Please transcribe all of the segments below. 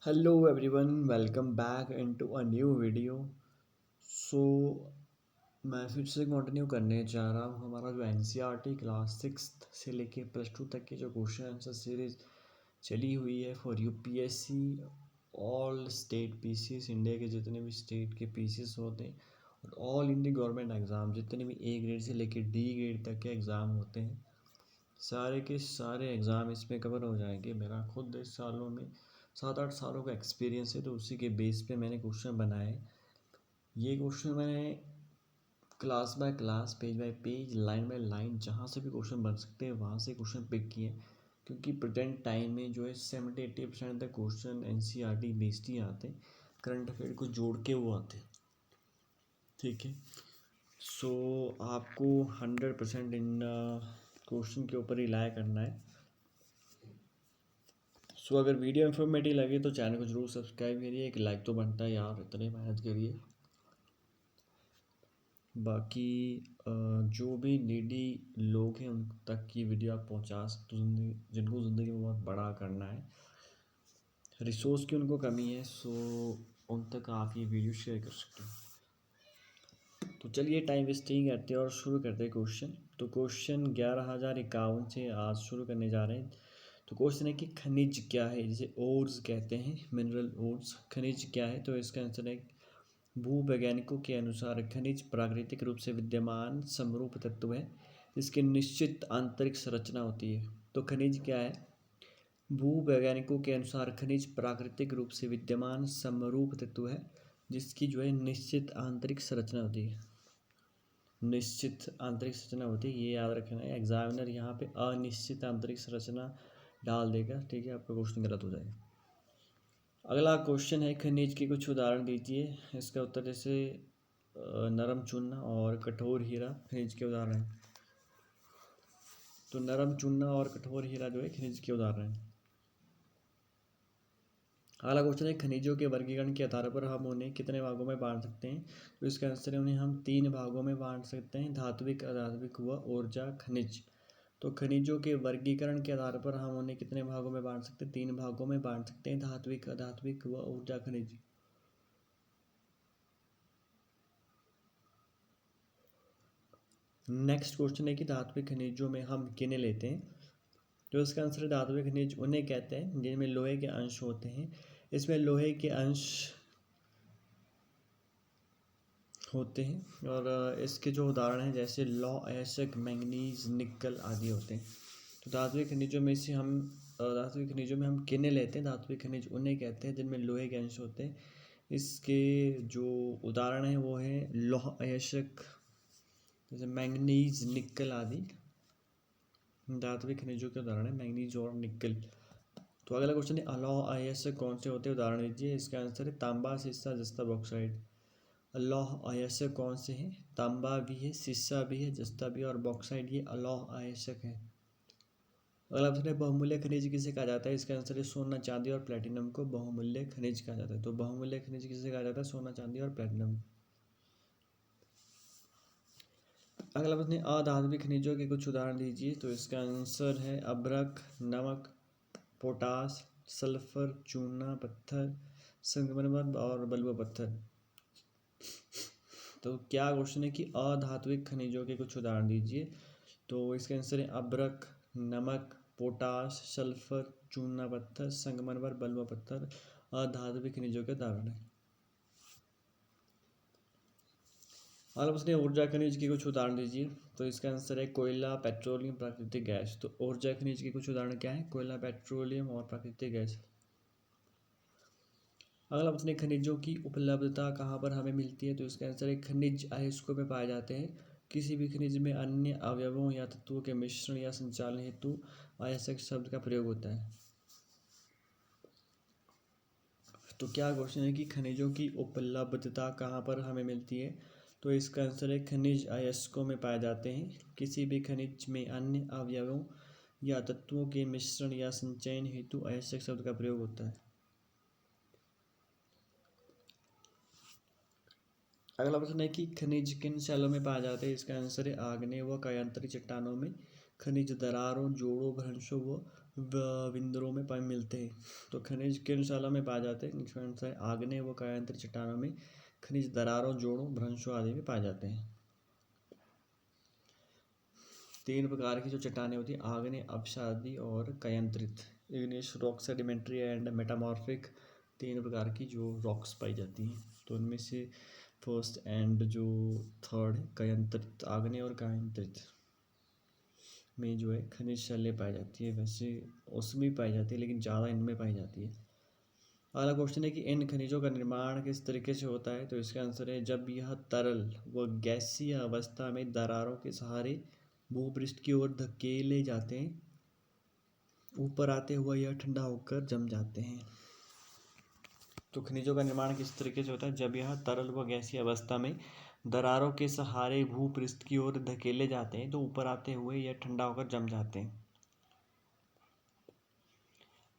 Hello everyone, welcome back into a new video. So मैं फिर से कंटिन्यू करने जा रहा हूँ हमारा जो एनसीईआरटी क्लास सिक्स्थ से लेके +2 तक की जो क्वेश्चन आंसर सीरीज चली हुई है for UPSC all state PCS, India के जितने भी स्टेट के पीसीएस होते हैं और ऑल इंडिया गवर्नमेंट एग्ज़ाम जितने भी ए ग्रेड से लेके डी ग्रेड तक के एग्ज़ाम होते हैं, सारे के सारे एग्ज़ाम इसमें कवर हो जाएंगे। मेरा खुद इस सालों में 7-8 सालों का एक्सपीरियंस है, तो उसी के बेस पे मैंने क्वेश्चन बनाए। ये क्वेश्चन मैंने class by class, page by page, line by line, जहाँ से भी क्वेश्चन बन सकते हैं वहाँ से क्वेश्चन पिक किए, क्योंकि प्रेजेंट टाइम में जो है 70-80% तक क्वेश्चन एनसीईआरटी बेस्ड ही आते हैं, करंट अफेयर को जोड़ के वो आते हैं। ठीक है, सो आपको 100% इन क्वेश्चन के ऊपर रिलाय करना है। सो अगर वीडियो इन्फॉर्मेटिव लगे तो चैनल को जरूर सब्सक्राइब करिए, एक लाइक तो बनता है यार, इतने मेहनत करिए। बाकी जो भी नीडी लोग हैं उन तक की वीडियो आप पहुंचा सकते हो, जिनको ज़िंदगी में बहुत बड़ा करना है, रिसोर्स की उनको कमी है, सो उन तक आप ये वीडियो शेयर कर सकते हो। तो चलिए टाइम वेस्ट नहीं करते और शुरू करते हैं क्वेश्चन। तो क्वेश्चन 11,051 से आज शुरू करने जा रहे हैं। तो क्वेश्चन है कि खनिज क्या है, जिसे ओर्स कहते हैं, मिनरल ओर्स। खनिज क्या है? तो इसका आंसर है भूवैज्ञानिकों के अनुसार खनिज प्राकृतिक रूप से विद्यमान समरूप तत्व है जिसकी निश्चित आंतरिक संरचना होती है। तो खनिज क्या है? भूवैज्ञानिकों के अनुसार खनिज प्राकृतिक रूप से विद्यमान समरूप तत्व है जिसकी जो है निश्चित आंतरिक संरचना होती है। निश्चित आंतरिक संरचना होती है, ये याद रखना है। एग्जामिनर यहाँ पे अनिश्चित आंतरिक संरचना डाल देगा, ठीक है, आपका क्वेश्चन गलत हो जाएगा। अगला क्वेश्चन है खनिज के कुछ उदाहरण दीजिए। इसका उत्तर जैसे नरम चूना और कठोर हीरा खनिज के उदाहरण हैं। तो नरम चूना और कठोर हीरा जो है खनिज के उदाहरण हैं। अगला क्वेश्चन है खनिजों के वर्गीकरण के आधार पर हम उन्हें कितने भागों में बांट सकते हैं? तो इसका आंसर है उन्हें हम 3 भागों में बांट सकते हैं, धात्विक, अधात्विक व ऊर्जा खनिज। तो खनिजों के वर्गीकरण के आधार पर हम उन्हें कितने भागों में बांट सकते हैं? 3 भागों में बांट सकते हैं, धात्विक, अधात्विक व ऊर्जा खनिज। नेक्स्ट क्वेश्चन है कि धात्विक खनिजों में हम किन्हें लेते हैं? तो इसका आंसर है धात्विक खनिज उन्हें कहते हैं जिनमें लोहे के अंश होते हैं। इसमें लोहे के अंश होते हैं और इसके जो उदाहरण हैं जैसे लौह अयस्क, मैंगनीज, निकल आदि होते हैं। तो धात्विक खनिजों में से हम धात्विक खनिजों में हम किन्हें लेते हैं? धात्विक खनिज उन्हें कहते हैं जिनमें लोहे के अंश होते हैं। इसके जो उदाहरण हैं वो हैं लौह अयस्क, जैसे मैंगनीज, निकल आदि धात्विक खनिजों के उदाहरण है, मैंगनीज और निकल। तो अगला क्वेश्चन है अलौह अयस्क कौन से होते हैं? उदाहरण दीजिए। इसका आंसर है तांबा, सीसा, जस्ता, बॉक्साइड। अलौह अयस्क कौन से हैं? तांबा भी है, सीसा भी है, जस्ता भी है और बॉक्साइड, ये अलौह अयस्क है। अगला क्वेश्चन है बहुमूल्य खनिज किसे कहा जाता है? इसका आंसर है सोना, चांदी और प्लेटिनम को बहुमूल्य खनिज कहा जाता है। तो बहुमूल्य खनिज किसे कहा जाता है? सोना, चांदी और प्लेटिनम। अगला प्रश्न है अधात्विक खनिजों के कुछ उदाहरण दीजिए। तो इसका आंसर है अभ्रक, नमक, पोटास, सल्फर, चूना पत्थर, संगमरमर और बलुआ पत्थर। तो क्या क्वेश्चन है कि अधात्विक खनिजों के कुछ उदाहरण दीजिए। तो इसका आंसर है अभ्रक, नमक, पोटास, सल्फर, चूना पत्थर, संगमरमर, बलुआ पत्थर अधात्विक खनिजों के उदाहरण है। अगला प्रश्न है ऊर्जा खनिज के कुछ उदाहरण दीजिए। तो इसका आंसर है कोयला, पेट्रोलियम, प्राकृतिक गैस। तो ऊर्जा खनिज के कुछ उदाहरण क्या है? कोयला, पेट्रोलियम और प्राकृतिक गैस। अगला प्रश्न है खनिजों की उपलब्धता कहाँ पर हमें मिलती है? तो इसका आंसर है खनिज अयस्कों में पाए जाते हैं। किसी भी खनिज में अन्य अवयवों या तत्वों के मिश्रण या संचालन हेतु अयस्क शब्द का प्रयोग होता है। तो क्या क्वेश्चन है कि खनिजों की उपलब्धता कहाँ पर हमें मिलती है? तो इसका आंसर है खनिज अयस्कों में पाए जाते हैं। किसी भी खनिज में अन्य अवयवों या तत्वों के मिश्रण या संचयन हेतु अयस्क शब्द का प्रयोग होता है। अगला प्रश्न है कि खनिज किन शैलों में पाए जाते हैं? इसका आंसर है आग्नेय व कायांतरित चट्टानों में, खनिज दरारों, जोड़ों, भ्रंशों व विंदरों में पाए मिलते हैं। तो खनिज किन शाला में पाए जाते हैं? इसका आंसर है आग्नेय व कायांतरित चट्टानों में खनिज दरारों, जोड़ों, भ्रंशों आदि में पाए जाते हैं। 3 प्रकार की जो चट्टानें होती हैं, आग्नेय, अपसादी और कायांतरित। Igneous rock, sedimentary and metamorphic, 3 प्रकार की जो रॉक्स पाई जाती हैं। तो इनमें से फर्स्ट एंड जो थर्ड है कायांतरित, आग्नेय और कायांतरित में जो है खनिज शैलें पाई जाती है। वैसे उसमें भी पाई जाती है लेकिन ज़्यादा इनमें पाई जाती है। अगला क्वेश्चन है कि इन खनिजों का निर्माण किस तरीके से होता है? तो इसका आंसर है जब यह तरल व गैसीय अवस्था में दरारों के सहारे भूपृष्ठ की ओर धकेले जाते हैं, ऊपर आते हुए यह ठंडा होकर जम जाते हैं। तो खनिजों का निर्माण किस तरीके से होता है? जब यह तरल व गैसीय अवस्था में दरारों के सहारे भूपृष्ठ की ओर धकेले जाते हैं तो ऊपर आते हुए यह ठंडा होकर जम जाते हैं।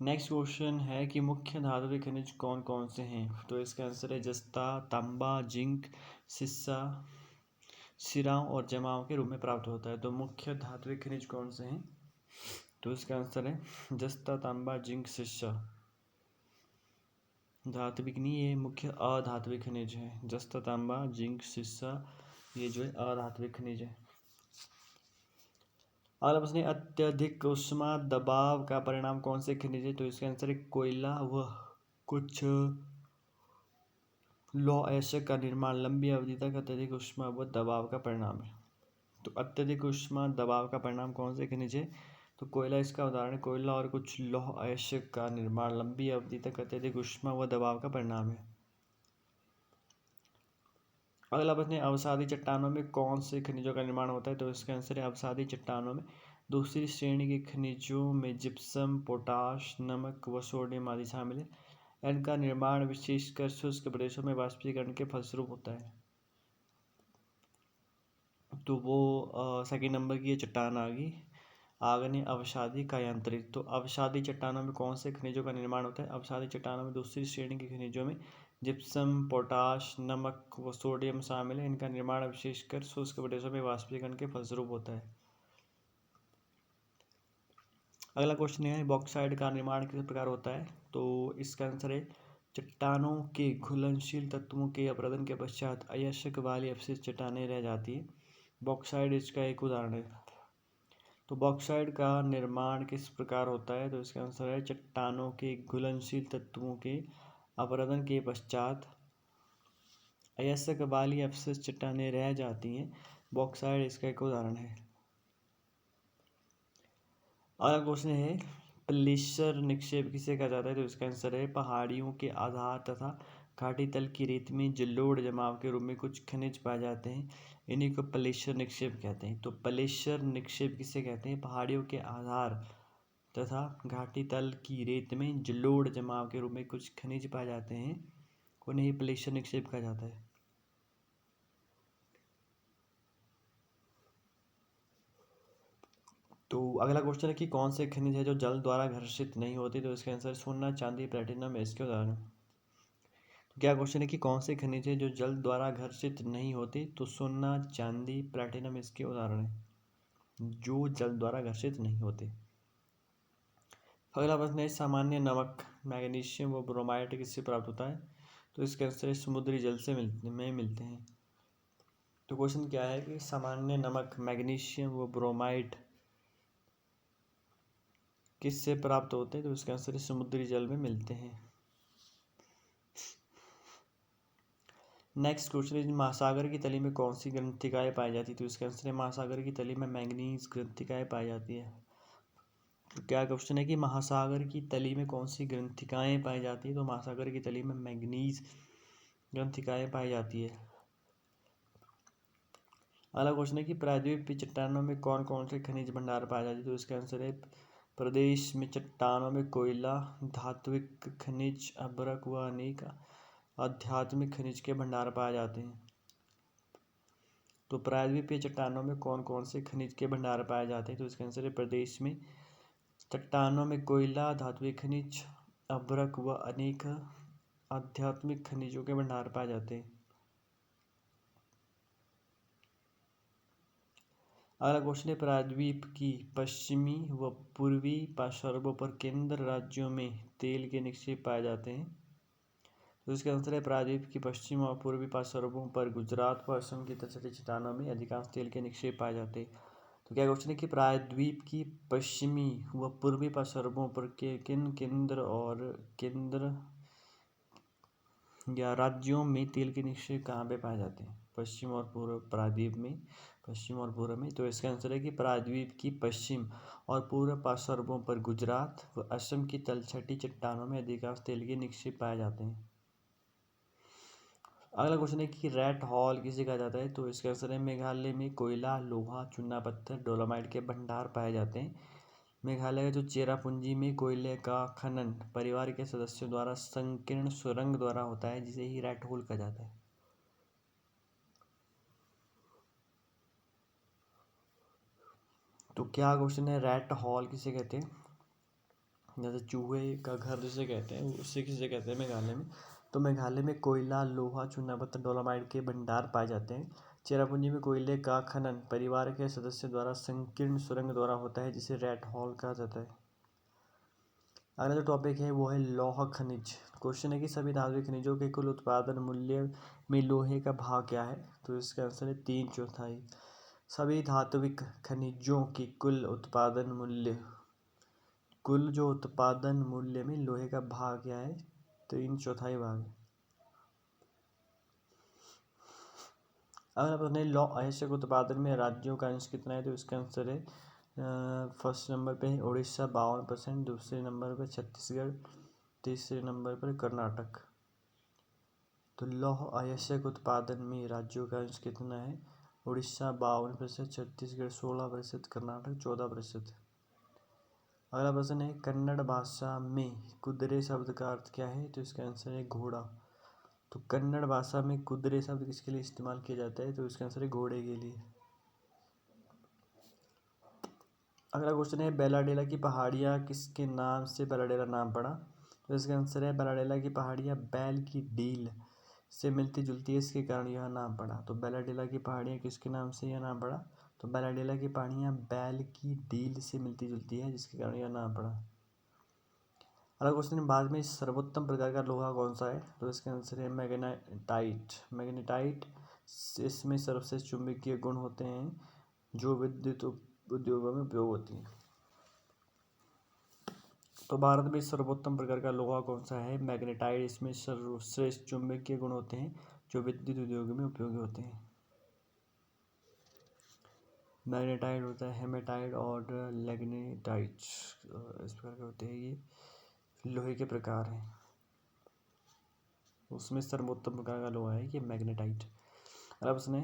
नेक्स्ट क्वेश्चन है कि मुख्य धातुविक खनिज कौन कौन से हैं? तो इसका आंसर है जस्ता, तांबा, जिंक, सिस्सा, सिराओं और जमाओं के रूप में प्राप्त होता है। तो मुख्य धात्विक खनिज कौन से हैं? तो इसका आंसर है जस्ता, तांबा, जिंक, सिस्सा। धात्विक नहीं, ये मुख्य अधात्विक खनिज है। जस्ता, तांबा, जिंक, सिस्सा ये जो है अधात्विक खनिज है। अगला प्रश्न है अत्यधिक ऊष्मा दबाव का परिणाम कौन से खनिज है? तो इसका आंसर है कोयला व कुछ लौह अयस्क का निर्माण लंबी अवधि तक अत्यधिक ऊष्मा व दबाव का परिणाम है। तो अत्यधिक ऊष्मा दबाव का परिणाम कौन से खनिज है? तो कोयला इसका उदाहरण है। कोयला और कुछ लौह अयस्क का निर्माण लंबी अवधि तक अत्यधिक ऊष्मा व दबाव का परिणाम है। अगला प्रश्न है अवसादी चट्टानों में कौन से खनिजों का निर्माण होता है? तो इसका आंसर है अवसादी चट्टानों में दूसरी श्रेणी के खनिजों में जिप्सम, पोटाश, नमक व सोडियम आदि शामिल है। इनका निर्माण विशेषकर शुष्क प्रदेशों में वाष्पीकरण के फलस्वरूप होता है। तो वो सेकंड नंबर की ये चट्टान आ गई, आग्नेय, अवसादी, कायांतरित। तो अवसादी चट्टानों में कौन से खनिजों का निर्माण होता है? अवसादी चट्टानों में दूसरी श्रेणी के खनिजों में जिप्सम, पोटाश, नमक व सोडियम शामिल है। इनका निर्माण विशेषकर शुष्क प्रदेशों में वाष्पीकरण के फलस्वरूप होता है। अगला क्वेश्चन है बॉक्साइट का निर्माण किस प्रकार होता है? तो इसका आंसर है चट्टानों के घुलनशील तत्वों के अपरदन के पश्चात अयस्क वाली अपशिष्ट चट्टानें रह जाती है। बॉक्साइट इसका एक उदाहरण है। तो बॉक्साइट का निर्माण किस प्रकार होता है? तो इसका आंसर है चट्टानों के घुलनशील तत्वों के अपरदन के पश्चात अयस्क वाली अपशिष्ट चट्टानें रह जाती हैं। बॉक्साइट इसका एक उदाहरण है। अगला क्वेश्चन है प्लेसर निक्षेप किसे कहा जाता है? तो इसका आंसर है पहाड़ियों के आधार तथा घाटी तल की रेत में जलोढ़ जमाव के रूप में कुछ खनिज पाए जाते हैं, इन्हीं को प्लेसर निक्षेप कहते हैं। तो प्लेसर निक्षेप किसे कहते हैं? पहाड़ियों के आधार तथा घाटी तल की रेत में जलोढ़ जमाव के रूप में कुछ खनिज पाए जाते हैं, उन्हें प्लेसर निक्षेप कहा जाता है। तो अगला क्वेश्चन है कि कौन से खनिज है जो जल द्वारा घर्षित नहीं होते? तो इसका आंसर सोना, चांदी, प्लेटिनम इसके उदाहरण। तो क्या क्वेश्चन है कि कौन से खनिज है जो जल द्वारा घर्षित नहीं होते? तो सोना, चांदी, प्लेटिनम इसके उदाहरण है जो जल द्वारा घर्षित नहीं होते। अगला प्रश्न है सामान्य नमक मैग्नीशियम व ब्रोमाइड किससे प्राप्त होता है? तो इसके आंसर समुद्री जल से मिलते हैं। तो क्वेश्चन क्या है कि सामान्य नमक मैग्नीशियम व ब्रोमाइड किससे प्राप्त होते हैं? तो इसका आंसर समुद्री जल में मिलते हैं। नेक्स्ट क्वेश्चन है महासागर की तली में कौन सी ग्रंथिकाएं पाई जाती है? तो इसका आंसर है महासागर की तली में मैंगनीज ग्रंथिकाएं पाई जाती है। तो क्या क्वेश्चन है कि महासागर की तली में कौन सी ग्रंथिकाएं पाई जाती है? तो महासागर की तली में मैंगनीज ग्रंथिकाएं पाई जाती है। अगला क्वेश्चन है कि प्रायद्वीपीय चट्टानों में कौन कौन से खनिज भंडार पाए जाते हैं? तो इसका आंसर है प्रदेश में चट्टानों में कोयला, धात्विक खनिज, अभ्रक व अनेक आध्यात्मिक खनिज के भंडार पाए जाते हैं। तो प्रायद्वीपीय चट्टानों में कौन कौन से खनिज के भंडार पाए जाते हैं? तो इसका आंसर है प्रदेश में चट्टानों में कोयला, धात्विक खनिज, अभ्रक व अनेक आध्यात्मिक खनिजों के भंडार पाए जाते हैं। अगला क्वेश्चन है, प्रायद्वीप की पश्चिमी व पूर्वी पार्श्वों पर केंद्र राज्यों में तेल के निक्षेप पाए जाते हैं। तो इसका आंसर है, प्रायद्वीप की पश्चिम और पूर्वी पार्श्वों पर गुजरात व असम की तटस्थ चट्टानों में अधिकांश तेल के निक्षेप पाए जाते हैं। तो क्या क्वेश्चन है कि प्रायद्वीप की पश्चिमी व पूर्वी पार्श्वों पर के किन केंद्र और केंद्र या राज्यों में तेल के निक्षेप कहाँ पे पाए जाते हैं? पश्चिम और पूर्व प्रायद्वीप में, पश्चिम और पूर्व में। तो इसका आंसर है कि प्रायद्वीप की पश्चिम और पूर्व पार्श्वों पर गुजरात व असम की तलछटी चट्टानों में अधिकांश तेल के निक्षेप पाए जाते हैं। अगला क्वेश्चन है कि रेड हॉल किसे कहा जाता है? तो इसका आंसर है, मेघालय में कोयला, लोहा, चूना पत्थर, डोलोमाइट के भंडार पाए जाते हैं। मेघालय का जो चेरापूंजी में कोयले का खनन परिवार के सदस्यों द्वारा संकीर्ण सुरंग द्वारा होता है, जिसे ही रेड होल कहा जाता है। तो क्या क्वेश्चन है, रेड हॉल किसे कहते हैं? जैसे चूहे का घर जिसे कहते हैं, उससे किसे कहते हैं मेघालय में? तो मेघालय में कोयला, लोहा, चूना पत्थर, डोलोमाइट के भंडार पाए जाते हैं। चेरापूंजी में कोयले का खनन परिवार के सदस्यों द्वारा संकीर्ण सुरंग द्वारा होता है, जिसे रेड हॉल कहा जाता है। अगला जो टॉपिक है वो है लौह खनिज। क्वेश्चन है कि सभी धातुविक खनिजों के कुल उत्पादन मूल्य में लोहे का भाग क्या है? तो इसका आंसर है 3/4। सभी धात्विक खनिजों के कुल उत्पादन मूल्य में लोहे का भाग क्या है? 3/4 भाग। अगर अपने लौह अयस्क उत्पादन में राज्यों का अंश कितना है? तो इसका आंसर है, फर्स्ट नंबर पे है उड़ीसा 52%, दूसरे नंबर पर छत्तीसगढ़, तीसरे नंबर पर कर्नाटक। तो लौह अयस्क उत्पादन में राज्यों का अंश कितना है? उड़ीसा 52%, छत्तीसगढ़ 16%, कर्नाटक 14%। अगला प्रश्न है, कन्नड़ भाषा में कुதிरे शब्द का अर्थ क्या है? तो इसका आंसर है घोड़ा। तो कन्नड़ भाषा में कुதிरे शब्द किसके लिए इस्तेमाल किया जाता है? तो इसका आंसर है घोड़े के लिए। अगला क्वेश्चन है, बैलाडेला की पहाड़ियाँ किसके नाम से बैलाडेला नाम पड़ा? तो इसका आंसर है, बैलाडेला की पहाड़ियाँ बैल की डील से मिलती जुलती है, इसके कारण यह नाम पड़ा। तो बैलाडेला की पहाड़ियाँ किसके नाम से यह नाम पड़ा? तो बैलाडेला की पहाड़ियाँ बैल की डील से मिलती जुलती है, जिसके कारण यह नाम पड़ा। अगला क्वेश्चन है, भारत में सर्वोत्तम प्रकार का लोहा कौन सा है? तो इसका आंसर है मैग्नेटाइट। मैग्नेटाइट इसमें सर्वश्रेष्ठ चुंबकीय गुण होते हैं जो विद्युत उद्योगों में उपयोग होती हैं। तो भारत में सर्वोत्तम प्रकार का लोहा कौन सा है? मैग्नेटाइट। इसमें सर्वश्रेष्ठ चुंबकीय गुण होते हैं जो विद्युत उद्योगों में उपयोगी होते हैं। मैग्नेटाइट होता है, हेमेटाइट और लैग्नेटाइट, इस प्रकार के होते हैं। ये लोहे के प्रकार हैं, उसमें सर्वोत्तम प्रकार का लोहा है ये मैग्नेटाइट। अब उसने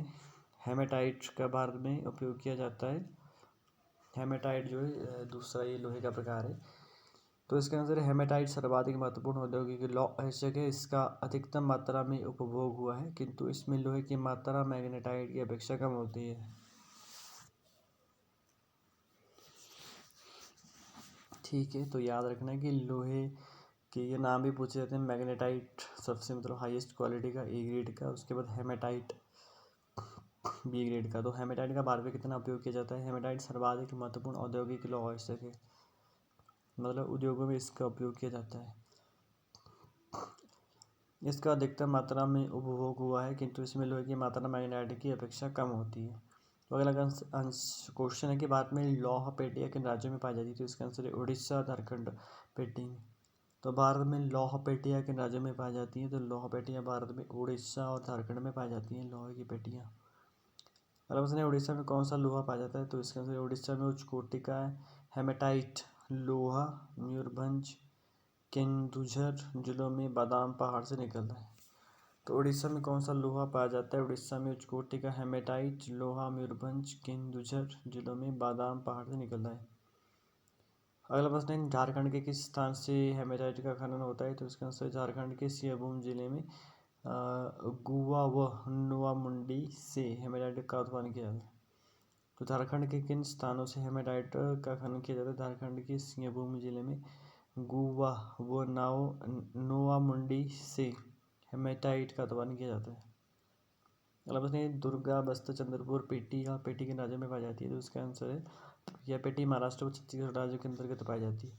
हेमेटाइट का भारत में उपयोग किया जाता है। हेमेटाइट जो है दूसरा ये लोहे का प्रकार है। तो इसके आंसर हेमेटाइट सर्वाधिक महत्वपूर्ण औद्योगिक लौह अयस्क है। इसका अधिकतम मात्रा में उपभोग हुआ है, किंतु इसमें लोहे की मात्रा मैग्नेटाइट की अपेक्षा कम होती है। ठीक है, तो याद रखना है कि लोहे के ये नाम भी पूछे जाते हैं। मैग्नेटाइट सबसे मतलब हाईएस्ट क्वालिटी का ए ग्रेड का, उसके बाद हेमेटाइट बी ग्रेड का। तो हेमेटाइट का भारत में कितना उपयोग किया जाता है? हेमेटाइट सर्वाधिक महत्वपूर्ण औद्योगिक लौह अयस्क है, मतलब उद्योगों में इसका उपयोग किया जाता है। इसका अधिकतम मात्रा में उपभोग हुआ है, किंतु इसमें लोहे की मात्रा मैग्नेटाइट की अपेक्षा कम होती है। तो अगला क्वेश्चन है कि भारत में लौह पेटियाँ किन राज्यों में पाई जाती है? तो इसका आंसर है उड़ीसा, झारखंड, पेटी में। तो भारत में लौह पेटियाँ किन राज्यों में पाई जाती हैं? तो लौह पेटियाँ भारत में उड़ीसा और झारखंड में पाई जाती हैं, लोहे की पेटियाँ। अगला प्रश्न है, उड़ीसा में कौन सा लोहा पाया जाता है? तो इसका आंसर उड़ीसा में उच्च कोटि का हेमेटाइट लोहा मयूरभंज, केन्दुझर जिलों में बादाम पहाड़ से निकलता है। तो उड़ीसा में कौन सा लोहा पाया जाता है? उड़ीसा में उच्च कोटि का हेमेटाइट लोहा मयूरभंज, केन्दुझर जिलों में बादाम पहाड़ से निकलता है। अगला प्रश्न है, झारखंड के किस स्थान से हेमेटाइट का खनन होता है? तो इसका आंसर झारखंड के सिंहभूम जिले में गुवा व नोआमुंडी से हेमेटाइट का उत्पादन किया जाता है। तो झारखंड के किन स्थानों से हेमेटाइट का खनन किया जाता है? झारखंड के सिंहभूम जिले में गुवा व नोआमुंडी से हेमेटाइट का उत्पादन किया जाता है। अगला प्रश्न है दुर्गा, बस्तर, चंद्रपुर, पेटी या पेटी के राज्य में पाई जाती है, तो इसका आंसर है यह पेटी महाराष्ट्र और छत्तीसगढ़ राज्यों के अंतर्गत पाई जाती है।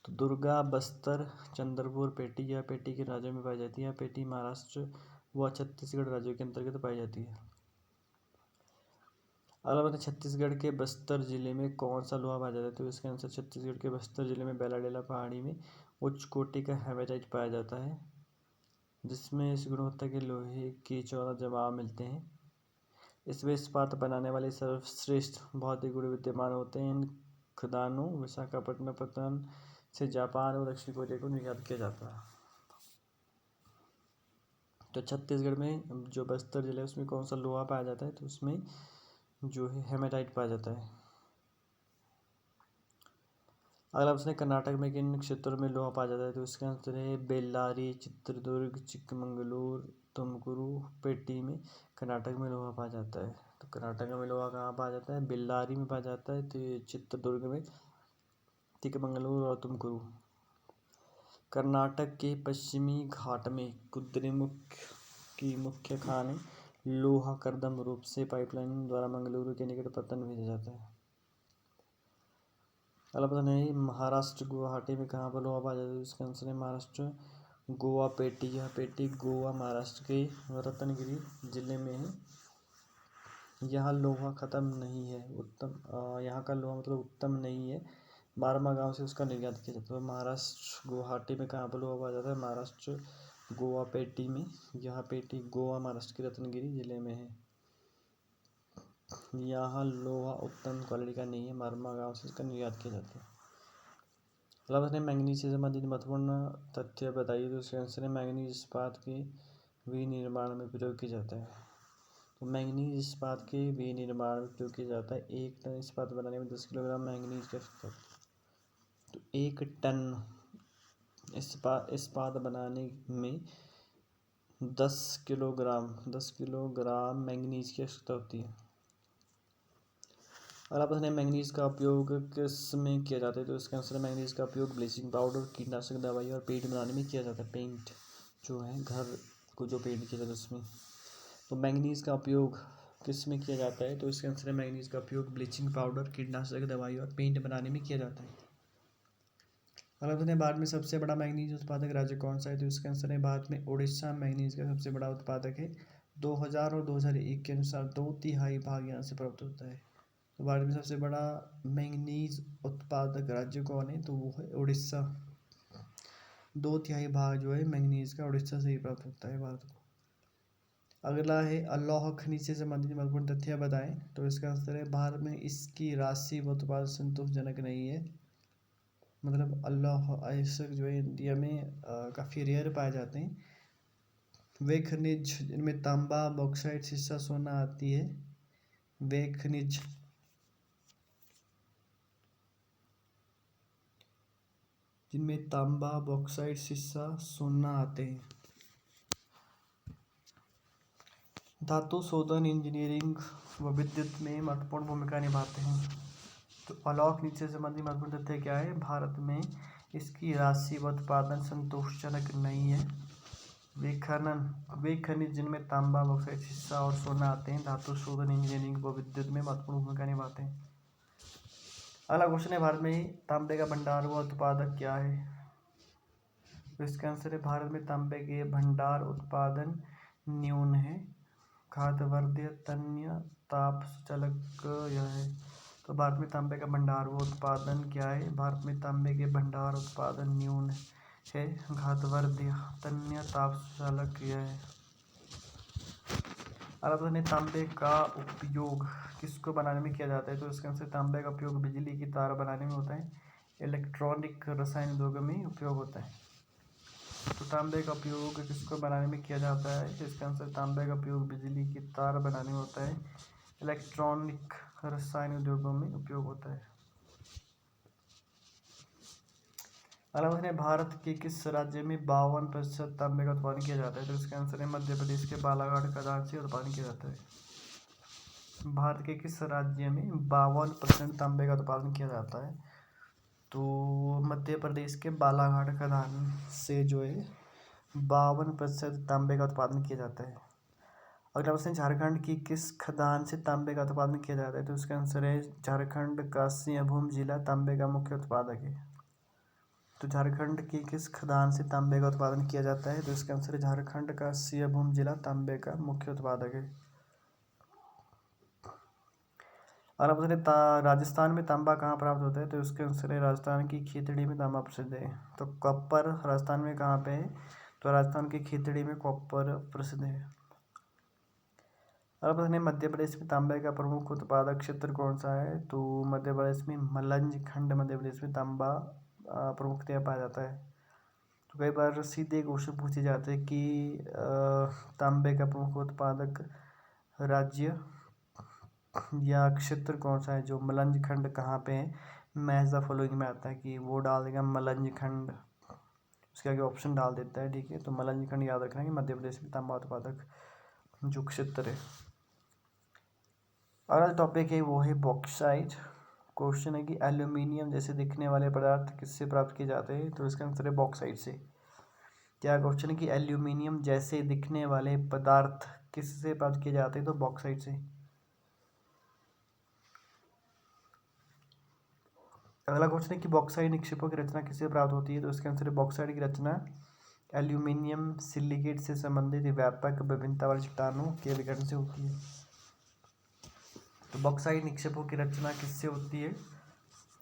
तो दुर्गा, बस्तर, चंद्रपुर, पेटी या पेटी के राज्यों में पाई जाती है, पेटी महाराष्ट्र व छत्तीसगढ़ राज्यों के अंतर्गत पाई जाती है। अगला प्रश्न छत्तीसगढ़ के बस्तर जिले में कौन सा लोहा पाया जाता है, तो इसका आंसर छत्तीसगढ़ के बस्तर जिले में बेलाडेला पहाड़ी में उच्च कोटि का हेमेटाइट पाया जाता है, जिसमें इस गुणवत्ता के लोहे के 14 जवाब मिलते हैं। इसमें इस्पात बनाने वाले सर्वश्रेष्ठ भौतिक गुण विद्यमान होते हैं। इन खदानों विशाखापट्टनम से जापान और दक्षिण कोरिया को निर्यात किया जाता है। तो छत्तीसगढ़ में जो बस्तर जिला है उसमें कौन सा लोहा पाया जाता है, तो उसमें जो है हेमेटाइट पाया जाता है। अगला प्रश्न है कर्नाटक में किन क्षेत्रों में लोहा पाया जाता है, तो इसका आंसर है बेल्लारी, चित्रदुर्ग, चिक्कमंगलूर, तुमकुरू, पेटी में कर्नाटक में लोहा पाया जाता है। तो कर्नाटक में लोहा कहाँ पाया जाता है, बेल्लारी में पाया जाता है, तो ये चित्रदुर्ग में, चिक्कमंगलूर और तुमकुरू। कर्नाटक के पश्चिमी घाट में कुद्रेमुख की मुख्य खान लोहा करदम रूप से पाइपलाइन द्वारा मंगलुरु के निकट पत्तन भेजा जाता है। अगला प्रश्न है महाराष्ट्र गुवाहाटी में कहाँ पर लोहा पाया जाता है, इसका आंसर है महाराष्ट्र गोवा पेटी। यह पेटी गोवा महाराष्ट्र के रत्नगिरी जिले में है। यहाँ लोहा खत्म नहीं है, यहाँ का लोहा मतलब उत्तम नहीं है, मारमा गांव से उसका निर्यात किया जाता है। महाराष्ट्र गुवाहाटी में कहाँ पर लोहा पाया जाता है, महाराष्ट्र गोवा पेटी में। यह पेटी गोवा महाराष्ट्र के रत्नगिरी जिले में है। यहाँ लोहा उत्तम क्वालिटी का नहीं है, मारमा गांव से इसका निर्यात किया जाता है। अगला मैंगनीज से संबंधित महत्वपूर्ण तथ्य बताइए, तो इसका आंसर है मैंगनीज इस्पात के विनिर्माण में प्रयोग किया जाता है। तो मैंगनीज इस्पात के विनिर्माण में प्रयोग किया जाता है। 1 टन इस्पात बनाने में 10 किलोग्राम मैंगनीज का आवश्यकता होती है। तो 1 टन इस्पात बनाने में 10 किलोग्राम मैंगनीज की आवश्यकता होती है। अगला प्रश्न है मैंगनीज का उपयोग किस में किया जाता है, तो इसका आंसर है मैंगनीज का उपयोग ब्लीचिंग पाउडर, कीटनाशक दवाई और पेंट बनाने में किया जाता है। पेंट जो है घर को जो पेंट किया जाता है उसमें। तो मैंगनीज का उपयोग किस में किया जाता है, तो इसका आंसर है मैंगनीज का उपयोग ब्लीचिंग पाउडर, कीटनाशक दवाई और पेंट बनाने में किया जाता है। अगला प्रश्न है भारत में सबसे बड़ा मैंगनीज उत्पादक राज्य कौन सा है, तो इसका आंसर है भारत में उड़ीसा मैंगनीज का सबसे बड़ा उत्पादक है। 2000 और 2001 के अनुसार 2/3 भाग यहाँ से प्राप्त होता है। तो भारत में सबसे बड़ा मैंगनीज उत्पादक राज्य कौन है, तो वो है उड़ीसा। 2/3 भाग जो है मैंगनीज का उड़ीसा से ही प्राप्त होता है भारत को। अगला है अल्लाह खनिज से संबंधित महत्वपूर्ण तथ्य बताएं, तो इसका आंसर है भारत में इसकी राशि व उत्पादन संतोषजनक नहीं है। मतलब अल्लाह आयसक जो है इंडिया में काफ़ी रेयर पाए जाते हैं। वे खनिज जिनमें तांबा, बॉक्साइट, शीशा, सोना आती है, वे खनिज जिनमें तांबा, बॉक्साइट, शीशा, सोना आते हैं। धातु शोधन, इंजीनियरिंग व विद्युत में महत्वपूर्ण भूमिका निभाते हैं। तो अलाव खनिज से संबंधित महत्वपूर्ण तथ्य क्या है, भारत में इसकी राशि व उत्पादन संतोषजनक नहीं है। वे खनिज जिनमें तांबा, बॉक्साइट, शीशा और सोना आते हैं, धातु शोधन, इंजीनियरिंग व विद्युत में महत्वपूर्ण भूमिका निभाते हैं। अगला क्वेश्चन है भारत में तांबे का भंडार व उत्पादक क्या है, तो इसका आंसर है भारत में तांबे के भंडार उत्पादन न्यून है। घातवर्ध्य, तन्य, ताप सुचालक यह है। तो भारत में तांबे का भंडार व उत्पादन क्या है, भारत में तांबे के भंडार उत्पादन न्यून है। घातवर्ध्य, तन्य, ताप सुचालक यह है। अगला तांबे का उपयोग किसको बनाने में किया जाता है, तो इसके आंसर तांबे का उपयोग बिजली की तार बनाने में होता है, इलेक्ट्रॉनिक रसायन उद्योग में उपयोग होता है। तो तांबे का उपयोग किसको बनाने में किया जाता है, तो इसका आंसर तांबे का उपयोग बिजली की तार बनाने में होता है, इलेक्ट्रॉनिक रसायन उद्योगों में उपयोग होता है। अगला भारत के किस राज्य में 52% तांबे का उत्पादन किया जाता है, तो इसका आंसर है मध्य प्रदेश के बालाघाट खदान से उत्पादन किया जाता है। भारत के किस राज्य में 52% तांबे का उत्पादन किया जाता है, तो मध्य प्रदेश के बालाघाट खदान से जो है 52% तांबे का उत्पादन किया जाता है। अगला प्रश्न, झारखंड की किस खदान से तांबे का उत्पादन किया जाता है? तो इसका आंसर है झारखंड का सिंहभूम जिला तांबे का मुख्य उत्पादक है। तो झारखंड की किस खदान से तांबे का उत्पादन किया जाता है? तो इसका आंसर है झारखंड का सिंहभूम जिला तांबे का मुख्य उत्पादक है। अगला प्रश्न है, राजस्थान में तांबा कहाँ प्राप्त होता है? तो इसका आंसर है राजस्थान की खेतड़ी में तांबा प्रसिद्ध है। तो कॉपर राजस्थान में कहाँ पे है? तो राजस्थान की खेतड़ी में कॉपर प्रसिद्ध है। अगला प्रश्न है, मध्य प्रदेश में तांबे का प्रमुख उत्पादक क्षेत्र कौन सा है? तो मध्य प्रदेश में मलंज खंड मध्य प्रदेश में तांबा प्रमुखतया पाया जाता है। तो कई बार सीधे क्वेश्चन पूछे जाते हैं कि तांबे का प्रमुख उत्पादक राज्य या क्षेत्र कौन सा है, जो मलंज खंड कहाँ पे है? मैच द फॉलोइंग में आता है कि वो डाल देगा मलंज खंड, उसके आगे ऑप्शन डाल देता है, ठीक है। तो मलंज खंड याद रखना कि मध्य प्रदेश में तांबा उत्पादक जो क्षेत्र है। अगला टॉपिक है वो है बॉक्साइट। क्वेश्चन है कि एल्यूमिनियम जैसे दिखने वाले पदार्थ किससे प्राप्त किए जाते हैं? तो इसका आंसर है बॉक्साइट से। क्या क्वेश्चन है कि एल्यूमिनियम जैसे दिखने वाले पदार्थ किससे प्राप्त किए जाते हैं? तो बॉक्साइट से। अगला क्वेश्चन है कि बॉक्साइट निक्षेपों की रचना किससे प्राप्त होती है? तो इसका आंसर है बॉक्साइट की रचना एल्यूमिनियम सिलिकेट से संबंधित व्यापक विभिन्नता वाली चट्टानों के विघटन से होती है। तो बॉक्साइट निक्षेपों की रचना किससे होती है?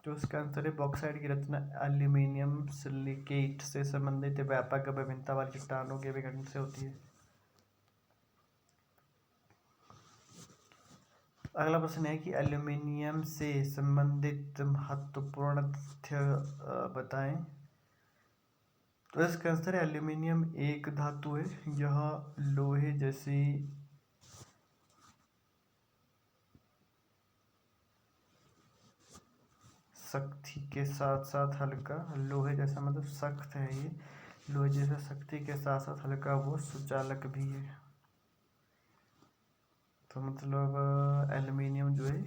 तो इसका आंसर है बॉक्साइट की रचना एल्यूमिनियम सिलिकेट से संबंधित व्यापक विभिन्नता वाली चट्टानों के विघटन से होती है। अगला प्रश्न है कि एल्यूमिनियम से संबंधित महत्वपूर्ण तथ्य बताएं। तो इसका आंसर है एल्यूमिनियम एक धातु है, यह लोहे जैसी शक्ति के साथ साथ हल्का, लोहे जैसा मतलब सख्त है, ये लोहे जैसा शक्ति के साथ साथ हल्का, वो सुचालक भी है। तो मतलब एल्यूमिनियम जो है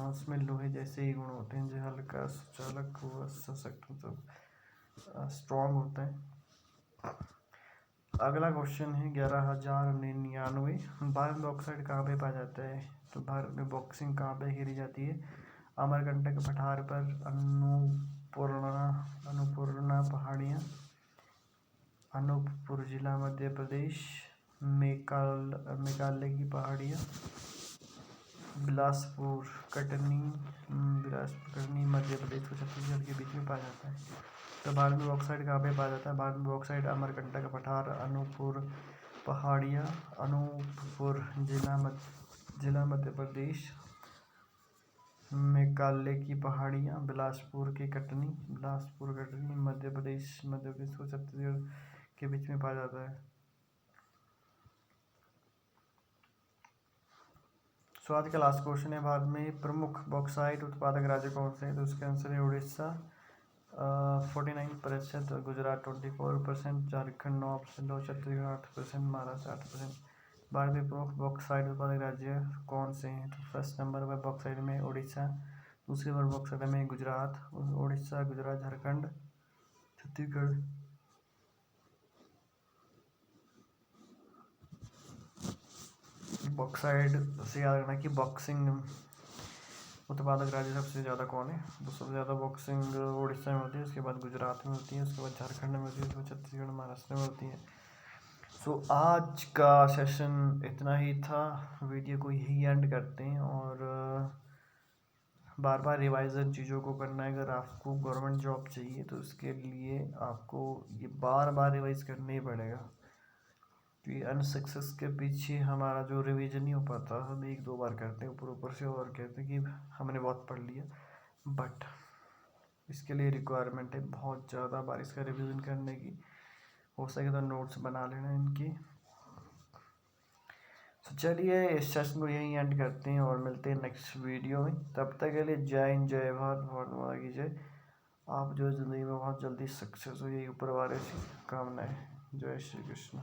उसमें लोहे जैसे ही गुण होते हैं, जो हल्का, सुचालक, वो सशक्त, मतलब स्ट्रॉन्ग होता है। अगला क्वेश्चन है 11,099, भारत में बॉक्साइट कहाँ पे पाया जाता है? तो भारत में बॉक्सिंग कहाँ पे खेली जाती है? अमरकंटक पठार पर, अन्नपूर्णा पहाड़ियाँ, अनूपपुर जिला मध्य प्रदेश, मेघालय की पहाड़ियाँ, बिलासपुर कटनी मध्य प्रदेश और छत्तीसगढ़ के बीच में पाया जाता है। तो भारत में बॉक्साइट कहाँ पे पाया जाता है? भारत में बॉक्साइट अमरकंटक पठार, अनूपपुर पहाड़ियाँ, अनूपपुर जिला मध्य प्रदेश, मेघालय की पहाड़ियाँ, बिलासपुर कटनी मध्य प्रदेश और छत्तीसगढ़ के बीच में पाया जाता है। सो आज का लास्ट क्वेश्चन है, भारत में प्रमुख बॉक्साइट उत्पादक राज्य कौन से हैं? तो उसका आंसर है उड़ीसा 49%, गुजरात 24%, झारखंड 9% और छत्तीसगढ़ 8%, महाराष्ट्र 8%। भारत में प्रमुख बॉक्साइट उत्पादक राज्य कौन से हैं? तो फर्स्ट नंबर पर बॉक्साइट में उड़ीसा, दूसरे पर बॉक्साइट में गुजरात, उड़ीसा, गुजरात, झारखंड, छत्तीसगढ़। बॉक्साइट से याद रखना कि बॉक्सिंग उत्पादक राज्य सबसे ज़्यादा कौन है? तो सबसे ज़्यादा बॉक्सिंग उड़ीसा में होती है, उसके बाद गुजरात में होती है, उसके बाद झारखंड में होती है, उसके बाद छत्तीसगढ़, महाराष्ट्र में होती है। सो आज का सेशन इतना ही था, वीडियो को यही एंड करते हैं। और बार बार रिवाइजन चीज़ों को करना है। अगर आपको गवर्नमेंट जॉब चाहिए तो उसके लिए आपको ये बार बार रिवाइज करना ही पड़ेगा, क्योंकि अनसक्सेस के पीछे हमारा जो रिवीजन नहीं हो पाता, हम एक दो बार करते हैं ऊपर से और कहते हैं कि हमने बहुत पढ़ लिया, बट इसके लिए रिक्वायरमेंट है बहुत ज़्यादा बार इसका रिवीजन करने की। हो सके तो नोट्स बना लेना इनकी। तो चलिए इस सेशन को यहीं एंड करते हैं और मिलते हैं नेक्स्ट वीडियो में। तब तक के लिए जय हिंद, जय भारत, भारत माता की जय। आप जो ज़िंदगी में बहुत जल्दी सक्सेस हो, यही ऊपर वाले से कामना है। जय श्री कृष्ण।